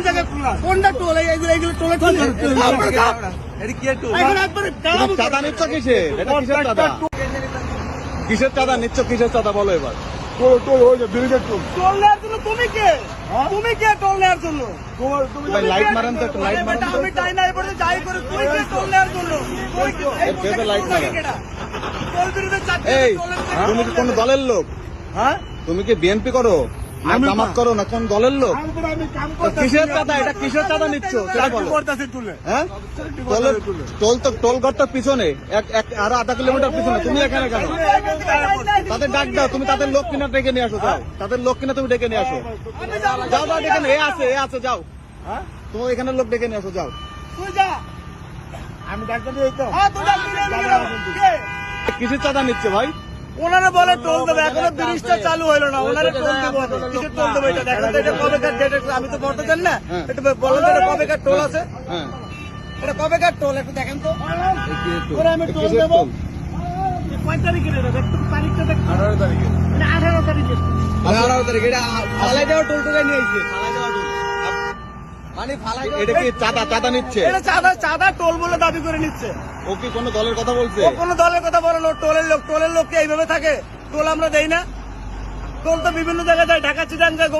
জায়গায় কোনটা টোল? এইগুলো টোলে চাঁদা নিচ্ছ কিসের? এটা কিসের চাঁদা? কিসের চাঁদা নিচ্ছ? কিসের চাঁদা বলো এবার? টোল নেওয়ার জন্য তুমি কে? তুমি কে টোল নেওয়ার জন্য? ভাই লাইট মারেন তো, একটু লাইট মারেন তো। আমি তাই না এবারে যাই করে তুই কে টোল নেওয়ার জন্য? ভেবে লাইট মারেন। টোল বিরুদ্ধে এই তুমি কি কোন দলের লোক? হ্যাঁ তুমি কি বিএনপি করো না জামাত করো না কোন দলের লোক? কিসের চাঁদা? এটা কিসের চাঁদা নিচ্ছ সেটা বলো। হ্যাঁ টোল ঘরটার পিছনে আরো আধা কিলোমিটার পিছনে, তুমি এখানে কেন? তাদের ডাক দাও, তুমি তাদের লোক কিনা ডেকে নিয়ে আসো। যাও তাদের লোক কিনা তুমি ডেকে নিয়ে আসো। যাও যাও ডেকে নিয়ে এ আছে যাও। তুমি এখানে লোক ডেকে নিয়ে আসো যাও। আমি ডাক্তার দিই তো। কিসের চাঁদা নিচ্ছে ভাই? ওনারা বলে টোল দেবে, এখনো ব্রিজটা চালু হইলো না, ওনারা টোল দেবো। কিসের টোল দেবো এটা দেখেন তো, এটা কবেকার ডেট? আমি তো বলতে চান না, একটু বলেন তো এটা কবেকার টোল আছে? হ্যাঁ এটা কবেকার টোল একটু দেখেন তো। ওরা আমি টোল দেবো 5 তারিখের, এটা দেখতে তারিখটা দেখতে 18 তারিখে, মানে 18 তারিখে 18 তারিখ। এটা ফালাই দেওয়া টোল টোলে নিয়ে আইছে। ফালাই দেওয়া টোল মানে ফালাই দেওয়া। এটা কি চাঁদা নিচ্ছে? এটা চাঁদা টোল বলে দাবি করে নিচ্ছে। ও কি কোনো দলের কথা বলছে? ও কোনো দলের কথা বলে না, টোলের লোক কি এইভাবে থাকে? টোল আমরা দেই না? টোল তো বিভিন্ন জায়গায় যায়, ঢাকা চিটাং যায়,